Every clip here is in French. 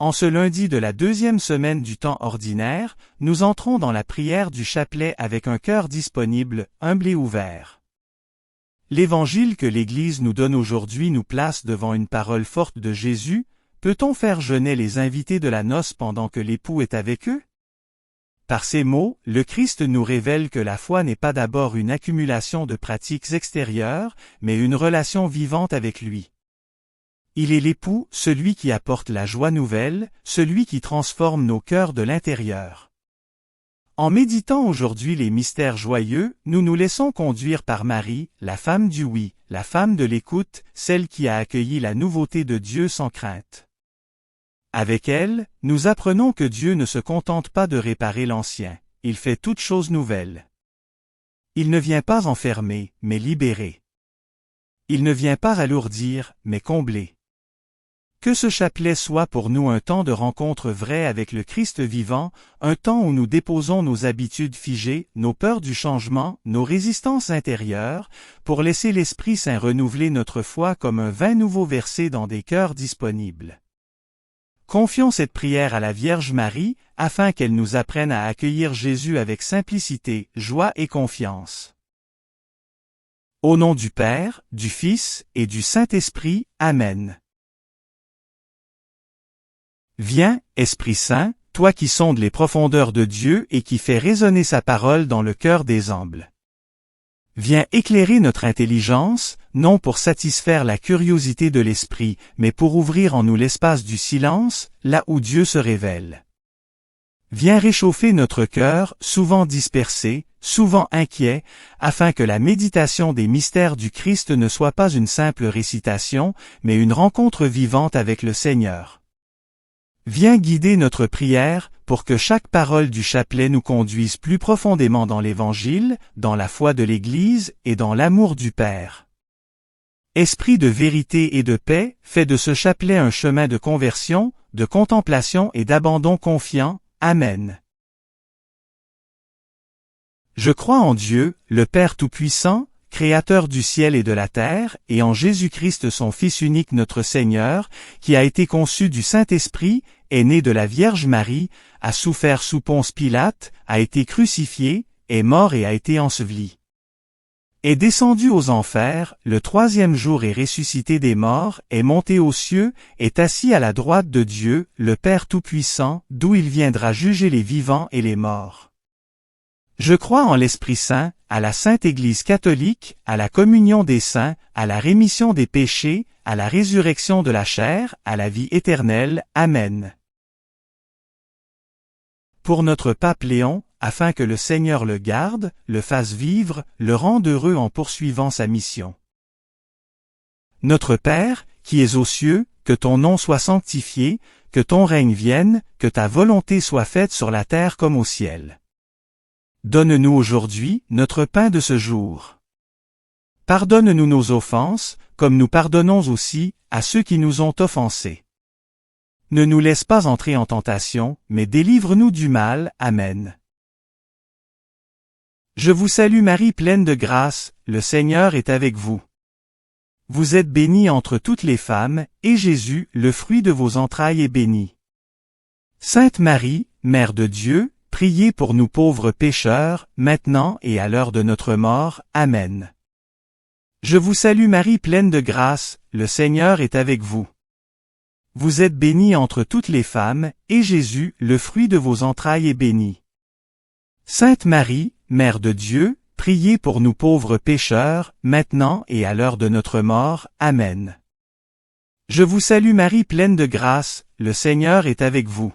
En ce lundi de la deuxième semaine du temps ordinaire, nous entrons dans la prière du chapelet avec un cœur disponible, humble et ouvert. L'Évangile que l'Église nous donne aujourd'hui nous place devant une parole forte de Jésus. Peut-on faire jeûner les invités de la noce pendant que l'époux est avec eux? Par ces mots, le Christ nous révèle que la foi n'est pas d'abord une accumulation de pratiques extérieures, mais une relation vivante avec lui. Il est l'époux, celui qui apporte la joie nouvelle, celui qui transforme nos cœurs de l'intérieur. En méditant aujourd'hui les mystères joyeux, nous nous laissons conduire par Marie, la femme du oui, la femme de l'écoute, celle qui a accueilli la nouveauté de Dieu sans crainte. Avec elle, nous apprenons que Dieu ne se contente pas de réparer l'ancien, il fait toutes choses nouvelles. Il ne vient pas enfermer, mais libérer. Il ne vient pas alourdir, mais combler. Que ce chapelet soit pour nous un temps de rencontre vraie avec le Christ vivant, un temps où nous déposons nos habitudes figées, nos peurs du changement, nos résistances intérieures, pour laisser l'Esprit Saint renouveler notre foi comme un vin nouveau versé dans des cœurs disponibles. Confions cette prière à la Vierge Marie, afin qu'elle nous apprenne à accueillir Jésus avec simplicité, joie et confiance. Au nom du Père, du Fils et du Saint-Esprit, Amen. Viens, Esprit Saint, toi qui sondes les profondeurs de Dieu et qui fais résonner sa parole dans le cœur des humbles. Viens éclairer notre intelligence, non pour satisfaire la curiosité de l'esprit, mais pour ouvrir en nous l'espace du silence, là où Dieu se révèle. Viens réchauffer notre cœur, souvent dispersé, souvent inquiet, afin que la méditation des mystères du Christ ne soit pas une simple récitation, mais une rencontre vivante avec le Seigneur. Viens guider notre prière, pour que chaque parole du chapelet nous conduise plus profondément dans l'Évangile, dans la foi de l'Église et dans l'amour du Père. Esprit de vérité et de paix, fais de ce chapelet un chemin de conversion, de contemplation et d'abandon confiant. Amen. Je crois en Dieu, le Père Tout-Puissant, Créateur du ciel et de la terre, et en Jésus-Christ son Fils unique notre Seigneur, qui a été conçu du Saint-Esprit, est né de la Vierge Marie, a souffert sous Ponce Pilate, a été crucifié, est mort et a été enseveli. Est descendu aux enfers, le troisième jour est ressuscité des morts, est monté aux cieux, est assis à la droite de Dieu, le Père Tout-Puissant, d'où il viendra juger les vivants et les morts. Je crois en l'Esprit Saint, à la Sainte Église catholique, à la communion des saints, à la rémission des péchés, à la résurrection de la chair, à la vie éternelle. Amen. Pour notre pape Léon, afin que le Seigneur le garde, le fasse vivre, le rende heureux en poursuivant sa mission. Notre Père, qui es aux cieux, que ton nom soit sanctifié, que ton règne vienne, que ta volonté soit faite sur la terre comme au ciel. Donne-nous aujourd'hui notre pain de ce jour. Pardonne-nous nos offenses, comme nous pardonnons aussi à ceux qui nous ont offensés. Ne nous laisse pas entrer en tentation, mais délivre-nous du mal. Amen. Je vous salue Marie pleine de grâce, le Seigneur est avec vous. Vous êtes bénie entre toutes les femmes, et Jésus, le fruit de vos entrailles, est béni. Sainte Marie, Mère de Dieu, priez pour nous pauvres pécheurs, maintenant et à l'heure de notre mort. Amen. Je vous salue Marie pleine de grâce, le Seigneur est avec vous. Vous êtes bénie entre toutes les femmes, et Jésus, le fruit de vos entrailles, est béni. Sainte Marie, Mère de Dieu, priez pour nous pauvres pécheurs, maintenant et à l'heure de notre mort. Amen. Je vous salue Marie pleine de grâce, le Seigneur est avec vous.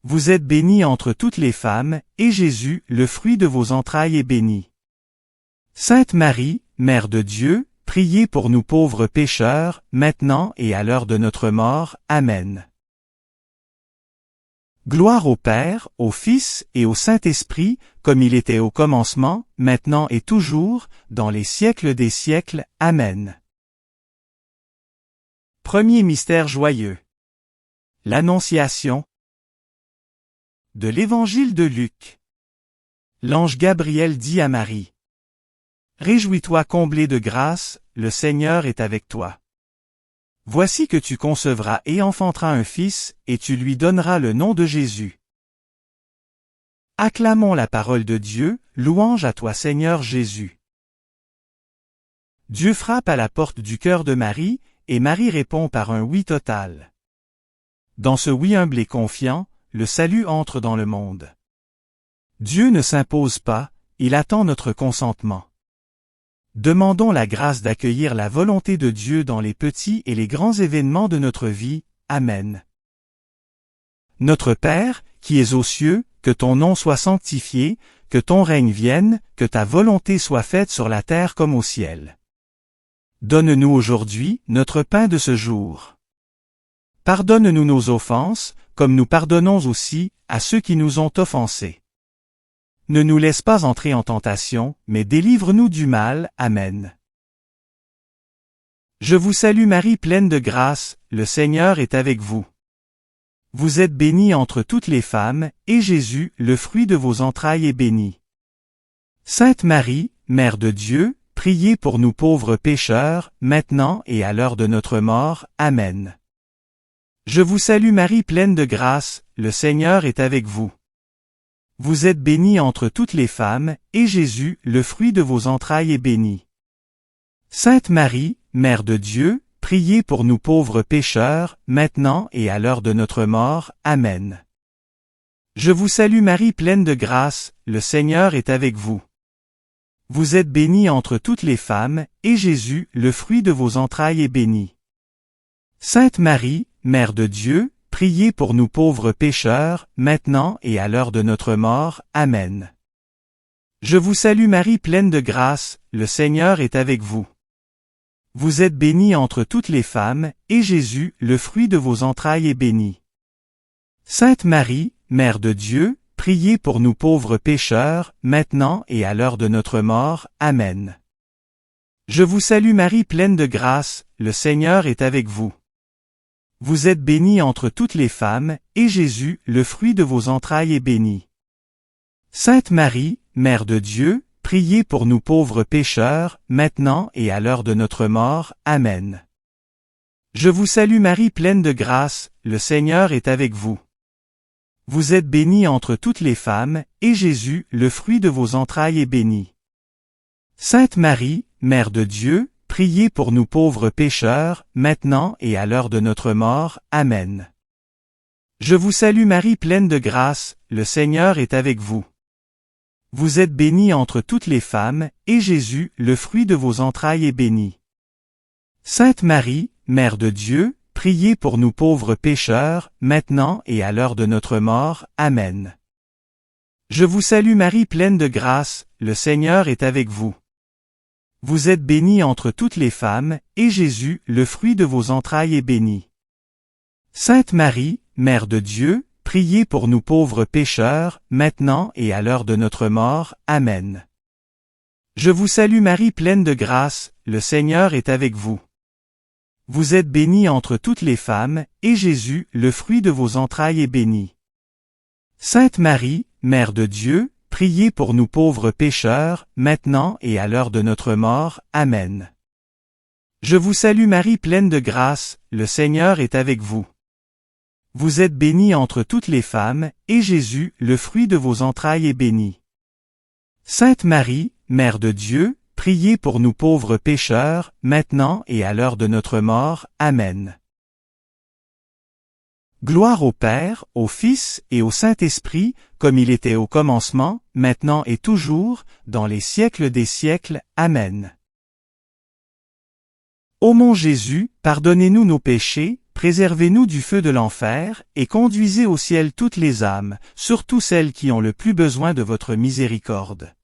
Vous êtes bénie entre toutes les femmes, et Jésus, le fruit de vos entrailles, est béni. Sainte Marie, Mère de Dieu, priez pour nous pauvres pécheurs, maintenant et à l'heure de notre mort. Amen. Gloire au Père, au Fils et au Saint-Esprit, comme il était au commencement, maintenant et toujours, dans les siècles des siècles. Amen. Premier mystère joyeux. L'Annonciation. De l'Évangile de Luc. L'ange Gabriel dit à Marie: Réjouis-toi comblée de grâce, le Seigneur est avec toi. Voici que tu concevras et enfanteras un fils, et tu lui donneras le nom de Jésus. Acclamons la parole de Dieu, louange à toi Seigneur Jésus. Dieu frappe à la porte du cœur de Marie, et Marie répond par un oui total. Dans ce oui humble et confiant, le salut entre dans le monde. Dieu ne s'impose pas, il attend notre consentement. Demandons la grâce d'accueillir la volonté de Dieu dans les petits et les grands événements de notre vie. Amen. Notre Père, qui es aux cieux, que ton nom soit sanctifié, que ton règne vienne, que ta volonté soit faite sur la terre comme au ciel. Donne-nous aujourd'hui notre pain de ce jour. Pardonne-nous nos offenses, comme nous pardonnons aussi à ceux qui nous ont offensés. Ne nous laisse pas entrer en tentation, mais délivre-nous du mal. Amen. Je vous salue Marie pleine de grâce, le Seigneur est avec vous. Vous êtes bénie entre toutes les femmes, et Jésus, le fruit de vos entrailles, est béni. Sainte Marie, Mère de Dieu, priez pour nous pauvres pécheurs, maintenant et à l'heure de notre mort. Amen. Je vous salue Marie pleine de grâce, le Seigneur est avec vous. Vous êtes bénie entre toutes les femmes, et Jésus, le fruit de vos entrailles, est béni. Sainte Marie, Mère de Dieu, priez pour nous pauvres pécheurs, maintenant et à l'heure de notre mort. Amen. Je vous salue Marie pleine de grâce, le Seigneur est avec vous. Vous êtes bénie entre toutes les femmes, et Jésus, le fruit de vos entrailles, est béni. Sainte Marie, Mère de Dieu, priez pour nous pauvres pécheurs, maintenant et à l'heure de notre mort. Amen. Je vous salue Marie pleine de grâce, le Seigneur est avec vous. Vous êtes bénie entre toutes les femmes, et Jésus, le fruit de vos entrailles, est béni. Sainte Marie, Mère de Dieu, priez pour nous pauvres pécheurs, maintenant et à l'heure de notre mort. Amen. Je vous salue Marie pleine de grâce, le Seigneur est avec vous. Vous êtes bénie entre toutes les femmes, et Jésus, le fruit de vos entrailles, est béni. Sainte Marie, Mère de Dieu, priez pour nous pauvres pécheurs, maintenant et à l'heure de notre mort. Amen. Je vous salue Marie pleine de grâce, le Seigneur est avec vous. Vous êtes bénie entre toutes les femmes, et Jésus, le fruit de vos entrailles, est béni. Sainte Marie, Mère de Dieu, priez pour nous pauvres pécheurs, maintenant et à l'heure de notre mort. Amen. Je vous salue Marie pleine de grâce, le Seigneur est avec vous. Vous êtes bénie entre toutes les femmes, et Jésus, le fruit de vos entrailles, est béni. Sainte Marie, Mère de Dieu, priez pour nous pauvres pécheurs, maintenant et à l'heure de notre mort. Amen. Je vous salue Marie pleine de grâce, le Seigneur est avec vous. Vous êtes bénie entre toutes les femmes, et Jésus, le fruit de vos entrailles, est béni. Sainte Marie, Mère de Dieu, priez pour nous pauvres pécheurs, maintenant et à l'heure de notre mort. Amen. Je vous salue Marie pleine de grâce, le Seigneur est avec vous. Vous êtes bénie entre toutes les femmes, et Jésus, le fruit de vos entrailles, est béni. Sainte Marie, Mère de Dieu, priez pour nous pauvres pécheurs, maintenant et à l'heure de notre mort. Amen. Je vous salue Marie pleine de grâce, le Seigneur est avec vous. Vous êtes bénie entre toutes les femmes, et Jésus, le fruit de vos entrailles, est béni. Sainte Marie, Mère de Dieu, priez pour nous pauvres pécheurs, maintenant et à l'heure de notre mort. Amen. Gloire au Père, au Fils et au Saint-Esprit, comme il était au commencement, maintenant et toujours, dans les siècles des siècles. Amen. Ô mon Jésus, pardonnez-nous nos péchés, préservez-nous du feu de l'enfer, et conduisez au ciel toutes les âmes, surtout celles qui ont le plus besoin de votre miséricorde.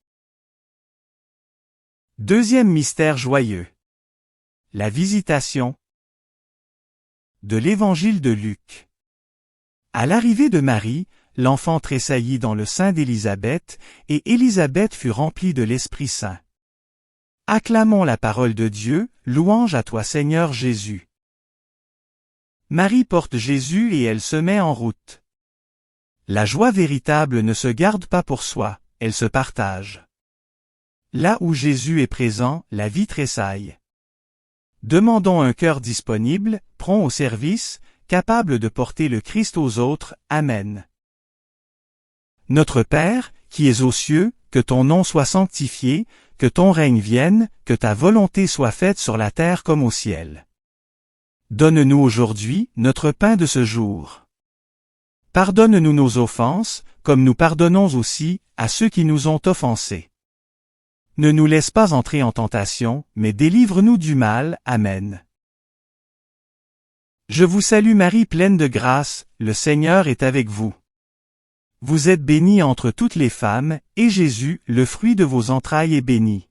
Deuxième mystère joyeux. La visitation de l'Évangile de Luc. À l'arrivée de Marie, l'enfant tressaillit dans le sein d'Élisabeth, et Élisabeth fut remplie de l'Esprit Saint. Acclamons la parole de Dieu, louange à toi Seigneur Jésus. Marie porte Jésus et elle se met en route. La joie véritable ne se garde pas pour soi, elle se partage. Là où Jésus est présent, la vie tressaille. Demandons un cœur disponible, prompt au service, capable de porter le Christ aux autres. Amen. Notre Père, qui es aux cieux, que ton nom soit sanctifié, que ton règne vienne, que ta volonté soit faite sur la terre comme au ciel. Donne-nous aujourd'hui notre pain de ce jour. Pardonne-nous nos offenses, comme nous pardonnons aussi à ceux qui nous ont offensés. Ne nous laisse pas entrer en tentation, mais délivre-nous du mal. Amen. Je vous salue Marie pleine de grâce, le Seigneur est avec vous. Vous êtes bénie entre toutes les femmes, et Jésus, le fruit de vos entrailles, est béni.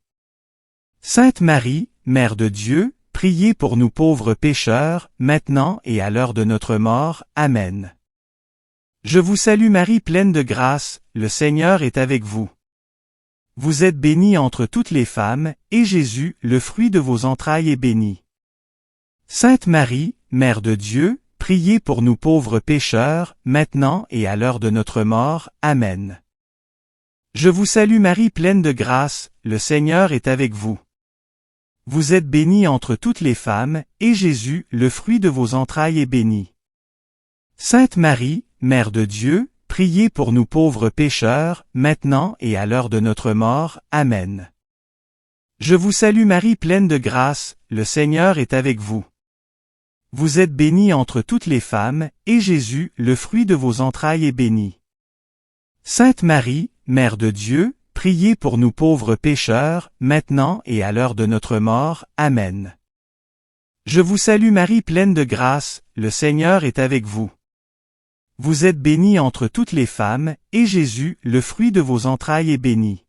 Sainte Marie, Mère de Dieu, priez pour nous pauvres pécheurs, maintenant et à l'heure de notre mort. Amen. Je vous salue Marie pleine de grâce, le Seigneur est avec vous. Vous êtes bénie entre toutes les femmes, et Jésus, le fruit de vos entrailles, est béni. Sainte Marie, Mère de Dieu, priez pour nous pauvres pécheurs, maintenant et à l'heure de notre mort. Amen. Je vous salue Marie pleine de grâce, le Seigneur est avec vous. Vous êtes bénie entre toutes les femmes, et Jésus, le fruit de vos entrailles, est béni. Sainte Marie, Mère de Dieu, priez pour nous pauvres pécheurs, maintenant et à l'heure de notre mort. Amen. Je vous salue Marie pleine de grâce, le Seigneur est avec vous. Vous êtes bénie entre toutes les femmes, et Jésus, le fruit de vos entrailles, est béni. Sainte Marie, Mère de Dieu, priez pour nous pauvres pécheurs, maintenant et à l'heure de notre mort. Amen. Je vous salue Marie pleine de grâce, le Seigneur est avec vous. Vous êtes bénie entre toutes les femmes, et Jésus, le fruit de vos entrailles, est béni.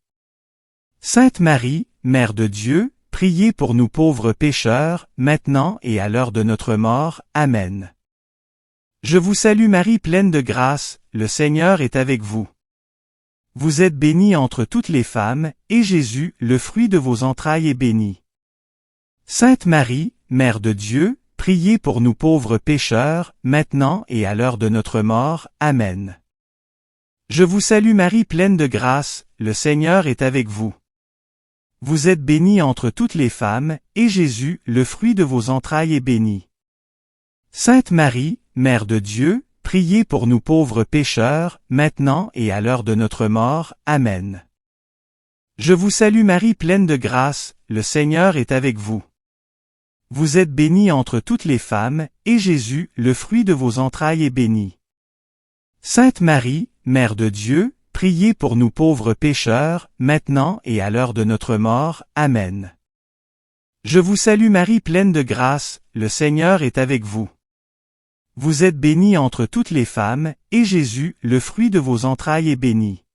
Sainte Marie, Mère de Dieu, priez pour nous pauvres pécheurs, maintenant et à l'heure de notre mort. Amen. Je vous salue Marie pleine de grâce, le Seigneur est avec vous. Vous êtes bénie entre toutes les femmes, et Jésus, le fruit de vos entrailles, est béni. Sainte Marie, Mère de Dieu, priez pour nous pauvres pécheurs, maintenant et à l'heure de notre mort. Amen. Je vous salue Marie pleine de grâce, le Seigneur est avec vous. Vous êtes bénie entre toutes les femmes, et Jésus, le fruit de vos entrailles, est béni. Sainte Marie, Mère de Dieu, priez pour nous pauvres pécheurs, maintenant et à l'heure de notre mort. Amen. Je vous salue Marie pleine de grâce, le Seigneur est avec vous. Vous êtes bénie entre toutes les femmes, et Jésus, le fruit de vos entrailles, est béni. Sainte Marie, Mère de Dieu, priez pour nous pauvres pécheurs, maintenant et à l'heure de notre mort. Amen. Je vous salue Marie pleine de grâce, le Seigneur est avec vous. Vous êtes bénie entre toutes les femmes, et Jésus, le fruit de vos entrailles, est béni.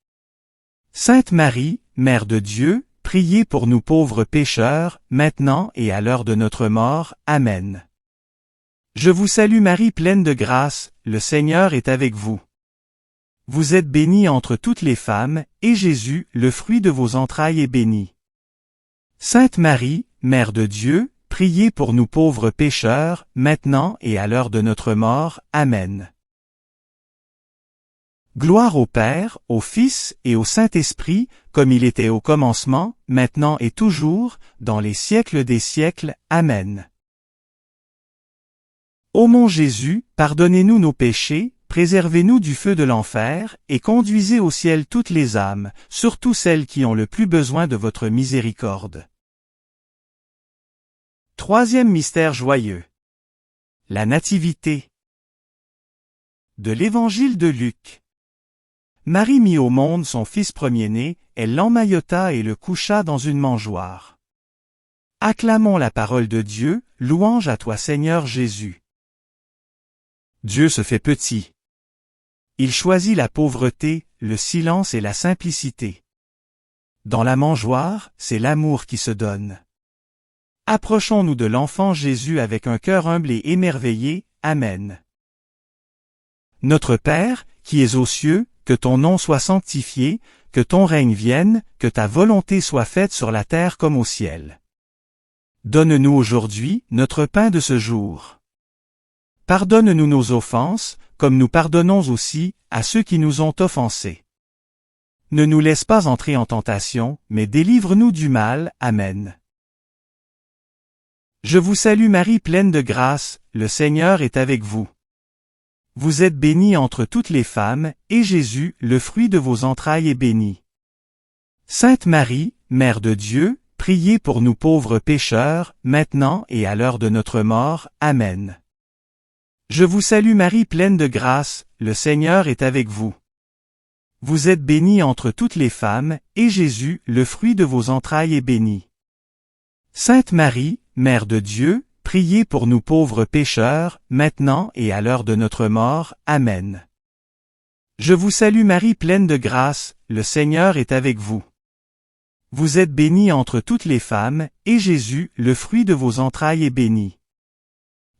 Sainte Marie, Mère de Dieu, priez pour nous pauvres pécheurs, maintenant et à l'heure de notre mort. Amen. Je vous salue Marie pleine de grâce, le Seigneur est avec vous. Vous êtes bénie entre toutes les femmes, et Jésus, le fruit de vos entrailles, est béni. Sainte Marie, Mère de Dieu, priez pour nous pauvres pécheurs, maintenant et à l'heure de notre mort. Amen. Gloire au Père, au Fils et au Saint-Esprit, comme il était au commencement, maintenant et toujours, dans les siècles des siècles. Amen. Ô mon Jésus, pardonnez-nous nos péchés, préservez-nous du feu de l'enfer, et conduisez au ciel toutes les âmes, surtout celles qui ont le plus besoin de votre miséricorde. Troisième mystère joyeux. La Nativité. De l'Évangile de Luc. Marie mit au monde son fils premier-né, elle l'emmaillota et le coucha dans une mangeoire. Acclamons la parole de Dieu, louange à toi Seigneur Jésus. Dieu se fait petit. Il choisit la pauvreté, le silence et la simplicité. Dans la mangeoire, c'est l'amour qui se donne. Approchons-nous de l'enfant Jésus avec un cœur humble et émerveillé. Amen. Notre Père, qui es aux cieux, que ton nom soit sanctifié, que ton règne vienne, que ta volonté soit faite sur la terre comme au ciel. Donne-nous aujourd'hui notre pain de ce jour. Pardonne-nous nos offenses, comme nous pardonnons aussi à ceux qui nous ont offensés. Ne nous laisse pas entrer en tentation, mais délivre-nous du mal. Amen. Je vous salue Marie pleine de grâce, le Seigneur est avec vous. Vous êtes bénie entre toutes les femmes, et Jésus, le fruit de vos entrailles, est béni. Sainte Marie, Mère de Dieu, priez pour nous pauvres pécheurs, maintenant et à l'heure de notre mort. Amen. Je vous salue Marie pleine de grâce, le Seigneur est avec vous. Vous êtes bénie entre toutes les femmes, et Jésus, le fruit de vos entrailles, est béni. Sainte Marie, Mère de Dieu, priez pour nous pauvres pécheurs, maintenant et à l'heure de notre mort. Amen. Je vous salue Marie pleine de grâce, le Seigneur est avec vous. Vous êtes bénie entre toutes les femmes, et Jésus, le fruit de vos entrailles, est béni.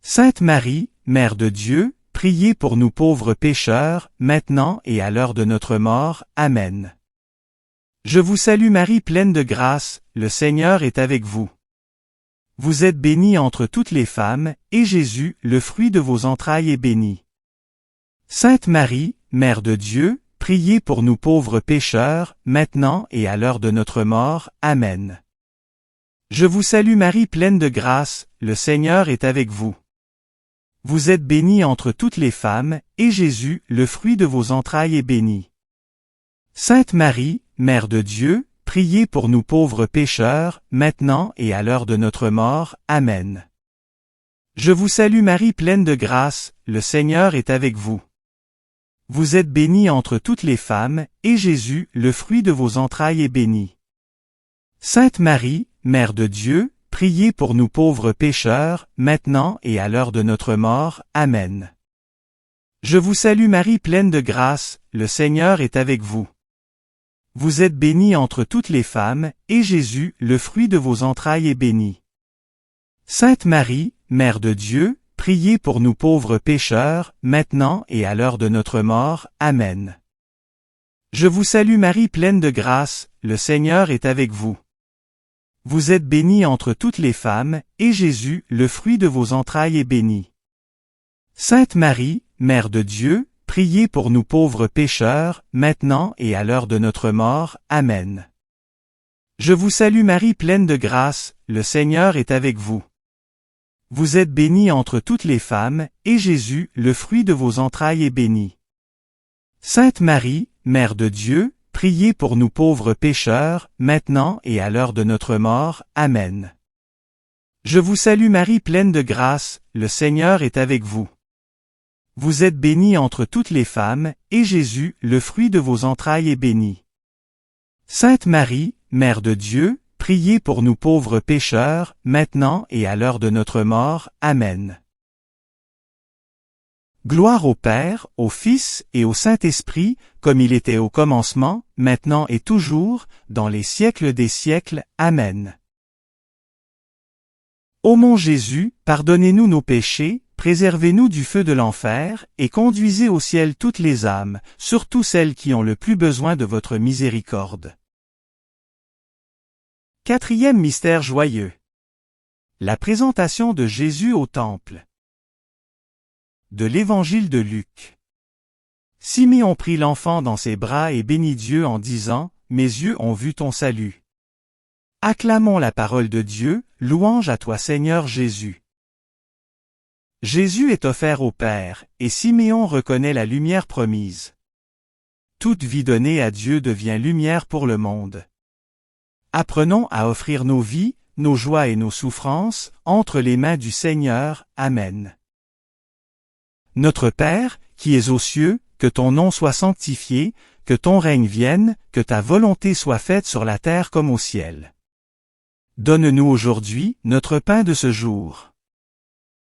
Sainte Marie, Mère de Dieu, priez pour nous pauvres pécheurs, maintenant et à l'heure de notre mort. Amen. Je vous salue Marie pleine de grâce, le Seigneur est avec vous. Vous êtes bénie entre toutes les femmes, et Jésus, le fruit de vos entrailles, est béni. Sainte Marie, Mère de Dieu, priez pour nous pauvres pécheurs, maintenant et à l'heure de notre mort. Amen. Je vous salue Marie pleine de grâce, le Seigneur est avec vous. Vous êtes bénie entre toutes les femmes, et Jésus, le fruit de vos entrailles, est béni. Sainte Marie, Mère de Dieu, priez pour nous pauvres pécheurs, maintenant et à l'heure de notre mort. Amen. Je vous salue Marie pleine de grâce, le Seigneur est avec vous. Vous êtes bénie entre toutes les femmes, et Jésus, le fruit de vos entrailles, est béni. Sainte Marie, Mère de Dieu, priez pour nous pauvres pécheurs, maintenant et à l'heure de notre mort. Amen. Je vous salue Marie pleine de grâce, le Seigneur est avec vous. Vous êtes bénie entre toutes les femmes, et Jésus, le fruit de vos entrailles, est béni. Sainte Marie, Mère de Dieu, priez pour nous pauvres pécheurs, maintenant et à l'heure de notre mort. Amen. Je vous salue Marie pleine de grâce, le Seigneur est avec vous. Vous êtes bénie entre toutes les femmes, et Jésus, le fruit de vos entrailles, est béni. Sainte Marie, Mère de Dieu, priez pour nous pauvres pécheurs, maintenant et à l'heure de notre mort. Amen. Je vous salue Marie pleine de grâce, le Seigneur est avec vous. Vous êtes bénie entre toutes les femmes, et Jésus, le fruit de vos entrailles, est béni. Sainte Marie, Mère de Dieu, priez pour nous pauvres pécheurs, maintenant et à l'heure de notre mort. Amen. Je vous salue Marie pleine de grâce, le Seigneur est avec vous. Vous êtes bénie entre toutes les femmes, et Jésus, le fruit de vos entrailles, est béni. Sainte Marie, Mère de Dieu, priez pour nous pauvres pécheurs, maintenant et à l'heure de notre mort. Amen. Gloire au Père, au Fils et au Saint-Esprit, comme il était au commencement, maintenant et toujours, dans les siècles des siècles. Amen. Ô mon Jésus, pardonnez-nous nos péchés, préservez-nous du feu de l'enfer, et conduisez au ciel toutes les âmes, surtout celles qui ont le plus besoin de votre miséricorde. Quatrième mystère joyeux. La présentation de Jésus au Temple. De l'Évangile de Luc. Siméon prit l'enfant dans ses bras et bénit Dieu en disant, « Mes yeux ont vu ton salut. » Acclamons la parole de Dieu, louange à toi Seigneur Jésus. Jésus est offert au Père, et Siméon reconnaît la lumière promise. Toute vie donnée à Dieu devient lumière pour le monde. Apprenons à offrir nos vies, nos joies et nos souffrances, entre les mains du Seigneur. Amen. Notre Père, qui es aux cieux, que ton nom soit sanctifié, que ton règne vienne, que ta volonté soit faite sur la terre comme au ciel. Donne-nous aujourd'hui notre pain de ce jour.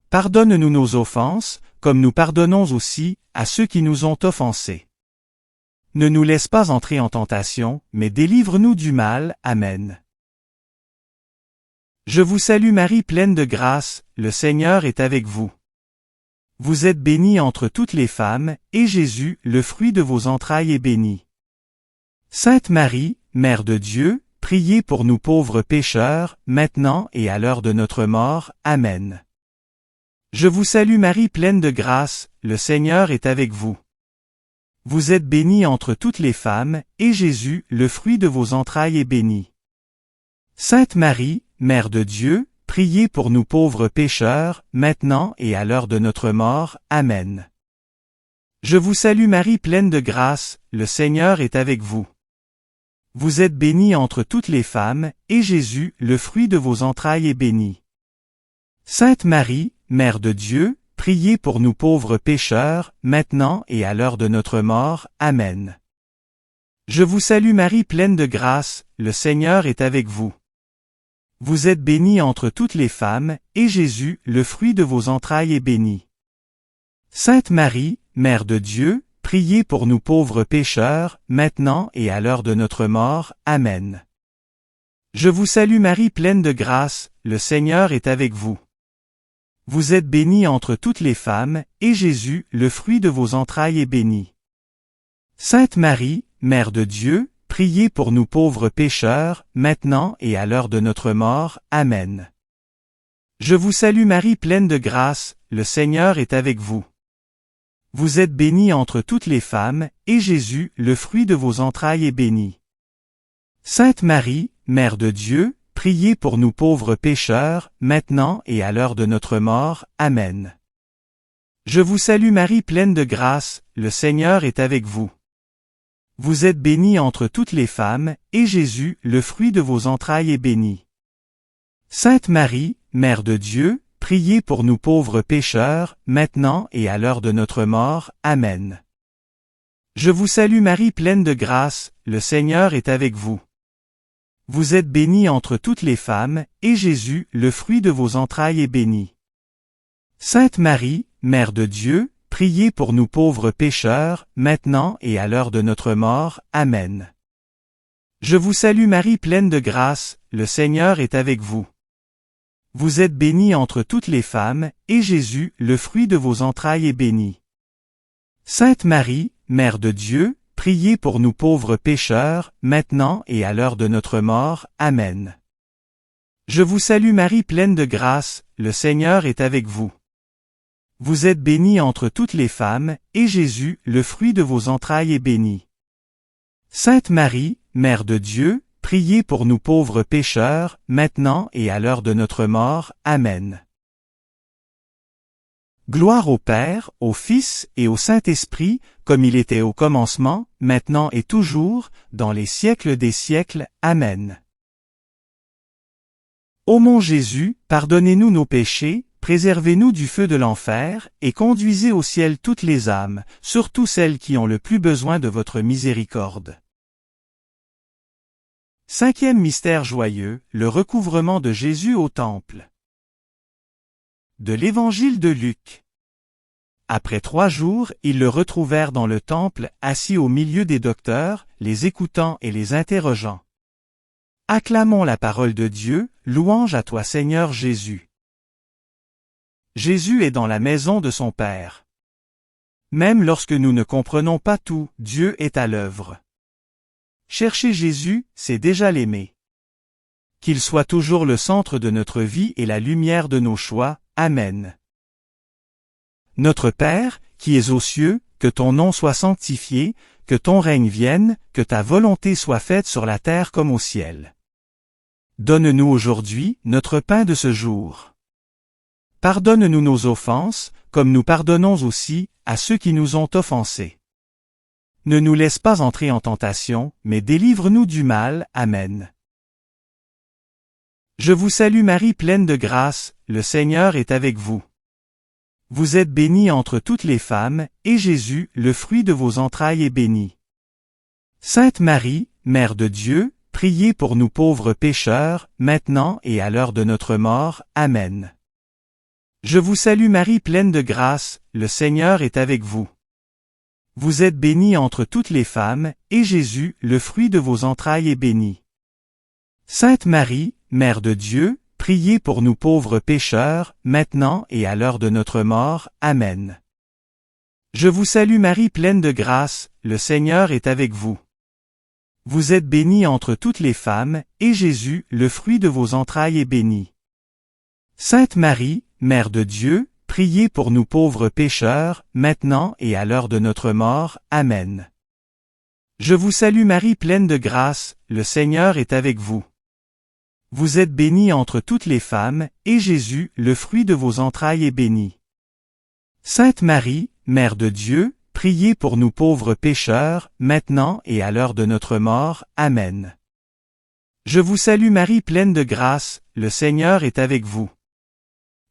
Pardonne-nous nos offenses, comme nous pardonnons aussi à ceux qui nous ont offensés. Ne nous laisse pas entrer en tentation, mais délivre-nous du mal. Amen. Je vous salue Marie pleine de grâce, le Seigneur est avec vous. Vous êtes bénie entre toutes les femmes, et Jésus, le fruit de vos entrailles, est béni. Sainte Marie, Mère de Dieu, priez pour nous pauvres pécheurs, maintenant et à l'heure de notre mort. Amen. Je vous salue Marie pleine de grâce, le Seigneur est avec vous. Vous êtes bénie entre toutes les femmes, et Jésus, le fruit de vos entrailles, est béni. Sainte Marie, Mère de Dieu, priez pour nous pauvres pécheurs, maintenant et à l'heure de notre mort. Amen. Je vous salue Marie pleine de grâce, le Seigneur est avec vous. Vous êtes bénie entre toutes les femmes, et Jésus, le fruit de vos entrailles, est béni. Sainte Marie, Mère de Dieu, priez pour nous pauvres pécheurs, maintenant et à l'heure de notre mort. Amen. Je vous salue Marie pleine de grâce, le Seigneur est avec vous. Vous êtes bénie entre toutes les femmes, et Jésus, le fruit de vos entrailles, est béni. Sainte Marie, Mère de Dieu, priez pour nous pauvres pécheurs, maintenant et à l'heure de notre mort. Amen. Je vous salue Marie pleine de grâce, le Seigneur est avec vous. Vous êtes bénie entre toutes les femmes, et Jésus, le fruit de vos entrailles, est béni. Sainte Marie, Mère de Dieu, priez pour nous pauvres pécheurs, maintenant et à l'heure de notre mort. Amen. Je vous salue Marie pleine de grâce, le Seigneur est avec vous. Vous êtes bénie entre toutes les femmes, et Jésus, le fruit de vos entrailles, est béni. Sainte Marie, Mère de Dieu, priez pour nous pauvres pécheurs, maintenant et à l'heure de notre mort. Amen. Je vous salue Marie pleine de grâce, le Seigneur est avec vous. Vous êtes bénie entre toutes les femmes, et Jésus, le fruit de vos entrailles, est béni. Sainte Marie, Mère de Dieu, priez pour nous pauvres pécheurs, maintenant et à l'heure de notre mort. Amen. Je vous salue Marie pleine de grâce, le Seigneur est avec vous. Vous êtes bénie entre toutes les femmes, et Jésus, le fruit de vos entrailles, est béni. Sainte Marie, Mère de Dieu, priez pour nous pauvres pécheurs, maintenant et à l'heure de notre mort. Amen. Je vous salue Marie pleine de grâce, le Seigneur est avec vous. Vous êtes bénie entre toutes les femmes, et Jésus, le fruit de vos entrailles, est béni. Sainte Marie, Mère de Dieu, priez pour nous pauvres pécheurs, maintenant et à l'heure de notre mort. Amen. Je vous salue Marie pleine de grâce, le Seigneur est avec vous. Vous êtes bénie entre toutes les femmes, et Jésus, le fruit de vos entrailles, est béni. Sainte Marie, Mère de Dieu, priez pour nous pauvres pécheurs, maintenant et à l'heure de notre mort. Amen. Gloire au Père, au Fils et au Saint-Esprit, comme il était au commencement, maintenant et toujours, dans les siècles des siècles. Amen. Ô mon Jésus, pardonnez-nous nos péchés, préservez-nous du feu de l'enfer, et conduisez au ciel toutes les âmes, surtout celles qui ont le plus besoin de votre miséricorde. Cinquième mystère joyeux, le recouvrement de Jésus au temple. De l'Évangile de Luc. Après 3 jours, ils le retrouvèrent dans le temple, assis au milieu des docteurs, les écoutant et les interrogeant. Acclamons la parole de Dieu, louange à toi Seigneur Jésus. Jésus est dans la maison de son Père. Même lorsque nous ne comprenons pas tout, Dieu est à l'œuvre. Chercher Jésus, c'est déjà l'aimer. Qu'il soit toujours le centre de notre vie et la lumière de nos choix. Amen. Notre Père, qui es aux cieux, que ton nom soit sanctifié, que ton règne vienne, que ta volonté soit faite sur la terre comme au ciel. Donne-nous aujourd'hui notre pain de ce jour. Pardonne-nous nos offenses, comme nous pardonnons aussi à ceux qui nous ont offensés. Ne nous laisse pas entrer en tentation, mais délivre-nous du mal. Amen. Je vous salue Marie pleine de grâce, le Seigneur est avec vous. Vous êtes bénie entre toutes les femmes, et Jésus, le fruit de vos entrailles, est béni. Sainte Marie, Mère de Dieu, priez pour nous pauvres pécheurs, maintenant et à l'heure de notre mort. Amen. Je vous salue Marie pleine de grâce, le Seigneur est avec vous. Vous êtes bénie entre toutes les femmes, et Jésus, le fruit de vos entrailles, est béni. Sainte Marie, Mère de Dieu, priez pour nous pauvres pécheurs, maintenant et à l'heure de notre mort. Amen. Je vous salue Marie pleine de grâce, le Seigneur est avec vous. Vous êtes bénie entre toutes les femmes, et Jésus, le fruit de vos entrailles, est béni. Sainte Marie, Mère de Dieu, priez pour nous pauvres pécheurs, maintenant et à l'heure de notre mort. Amen. Je vous salue Marie pleine de grâce, le Seigneur est avec vous. Vous êtes bénie entre toutes les femmes, et Jésus, le fruit de vos entrailles, est béni. Sainte Marie, Mère de Dieu, priez pour nous pauvres pécheurs, maintenant et à l'heure de notre mort. Amen. Je vous salue Marie pleine de grâce, le Seigneur est avec vous.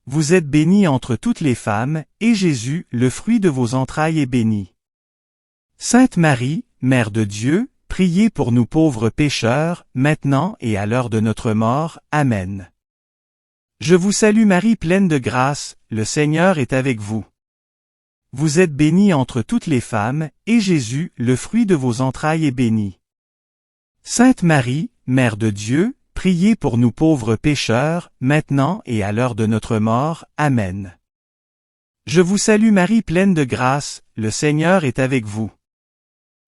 Vous êtes bénie entre toutes les femmes, et Jésus, le fruit de vos entrailles, est béni. Sainte Marie, Mère de Dieu, priez pour nous pauvres pécheurs, maintenant et à l'heure de notre mort. Amen. Je vous salue Marie pleine de grâce, le Seigneur est avec vous. Vous êtes bénie entre toutes les femmes, et Jésus, le fruit de vos entrailles, est béni. Sainte Marie, Mère de Dieu, priez pour nous pauvres pécheurs, maintenant et à l'heure de notre mort. Amen. Je vous salue Marie pleine de grâce, le Seigneur est avec vous.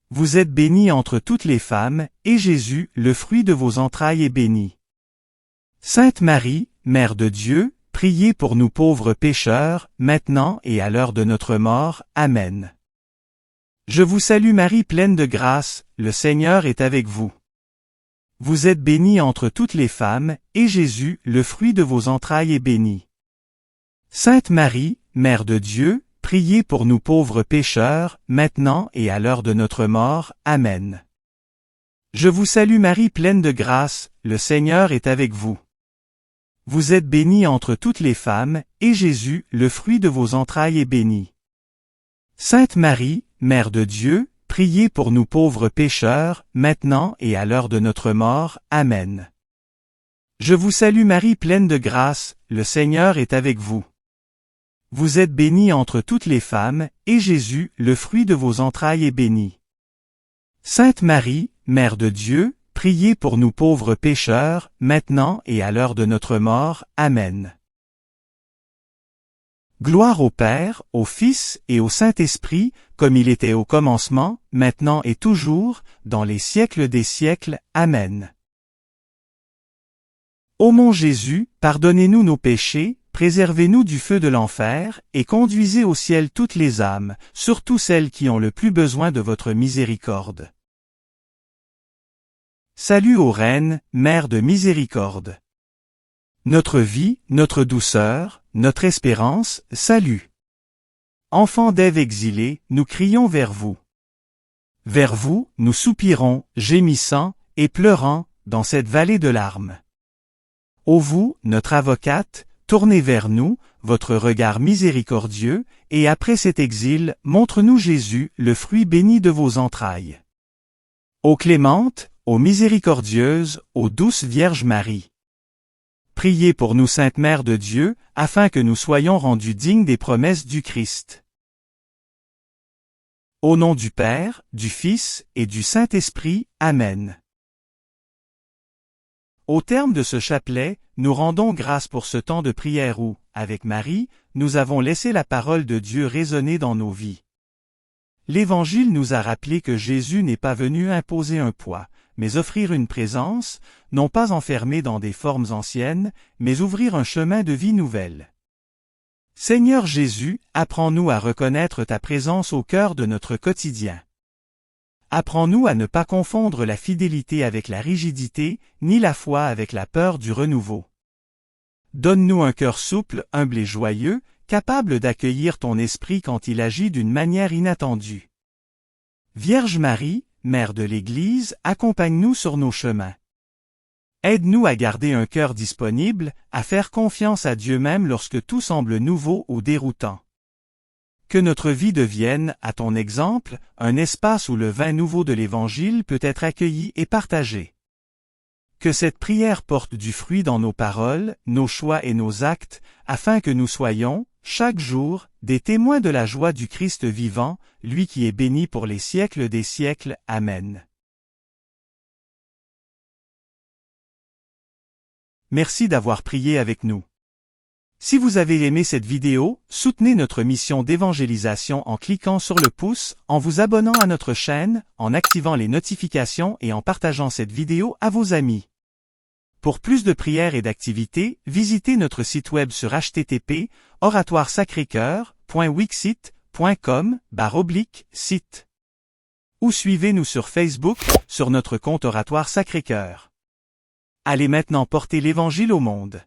Vous êtes bénie entre toutes les femmes, et Jésus, le fruit de vos entrailles, est béni. Sainte Marie, Mère de Dieu, priez pour nous pauvres pécheurs, maintenant et à l'heure de notre mort. Amen. Je vous salue Marie pleine de grâce, le Seigneur est avec vous. Vous êtes bénie entre toutes les femmes, et Jésus, le fruit de vos entrailles, est béni. Sainte Marie, Mère de Dieu, priez pour nous pauvres pécheurs, maintenant et à l'heure de notre mort. Amen. Je vous salue Marie pleine de grâce, le Seigneur est avec vous. Vous êtes bénie entre toutes les femmes, et Jésus, le fruit de vos entrailles, est béni. Sainte Marie, Mère de Dieu, priez pour nous pauvres pécheurs, maintenant et à l'heure de notre mort. Amen. Je vous salue Marie pleine de grâce, le Seigneur est avec vous. Vous êtes bénie entre toutes les femmes, et Jésus, le fruit de vos entrailles, est béni. Sainte Marie, Mère de Dieu, priez pour nous pauvres pécheurs, maintenant et à l'heure de notre mort. Amen. Gloire au Père, au Fils et au Saint-Esprit, comme il était au commencement, maintenant et toujours, dans les siècles des siècles. Amen. Ô mon Jésus, pardonnez-nous nos péchés, préservez-nous du feu de l'enfer, et conduisez au ciel toutes les âmes, surtout celles qui ont le plus besoin de votre miséricorde. Salut ô Reine, Mère de miséricorde. Notre vie, notre douceur, notre espérance, salut. Enfants d'Ève exilés, nous crions vers vous. Vers vous, nous soupirons, gémissant, et pleurant, dans cette vallée de larmes. Ô vous, notre avocate, tournez vers nous, votre regard miséricordieux, et après cet exil, montre-nous Jésus, le fruit béni de vos entrailles. Ô clémente, ô miséricordieuse, ô douce Vierge Marie. Priez pour nous Sainte Mère de Dieu, afin que nous soyons rendus dignes des promesses du Christ. Au nom du Père, du Fils et du Saint-Esprit. Amen. Au terme de ce chapelet, nous rendons grâce pour ce temps de prière où, avec Marie, nous avons laissé la parole de Dieu résonner dans nos vies. L'Évangile nous a rappelé que Jésus n'est pas venu imposer un poids, mais offrir une présence, non pas enfermée dans des formes anciennes, mais ouvrir un chemin de vie nouvelle. Seigneur Jésus, apprends-nous à reconnaître ta présence au cœur de notre quotidien. Apprends-nous à ne pas confondre la fidélité avec la rigidité, ni la foi avec la peur du renouveau. Donne-nous un cœur souple, humble et joyeux, capable d'accueillir ton esprit quand il agit d'une manière inattendue. Vierge Marie, Mère de l'Église, accompagne-nous sur nos chemins. Aide-nous à garder un cœur disponible, à faire confiance à Dieu même lorsque tout semble nouveau ou déroutant. Que notre vie devienne, à ton exemple, un espace où le vin nouveau de l'Évangile peut être accueilli et partagé. Que cette prière porte du fruit dans nos paroles, nos choix et nos actes, afin que nous soyons, chaque jour, des témoins de la joie du Christ vivant, lui qui est béni pour les siècles des siècles. Amen. Merci d'avoir prié avec nous. Si vous avez aimé cette vidéo, soutenez notre mission d'évangélisation en cliquant sur le pouce, en vous abonnant à notre chaîne, en activant les notifications et en partageant cette vidéo à vos amis. Pour plus de prières et d'activités, visitez notre site web sur http://oratoiresacrécoeur.wixsite.com/site. Ou suivez-nous sur Facebook, sur notre compte Oratoire Sacré-Cœur. Allez maintenant porter l'Évangile au monde.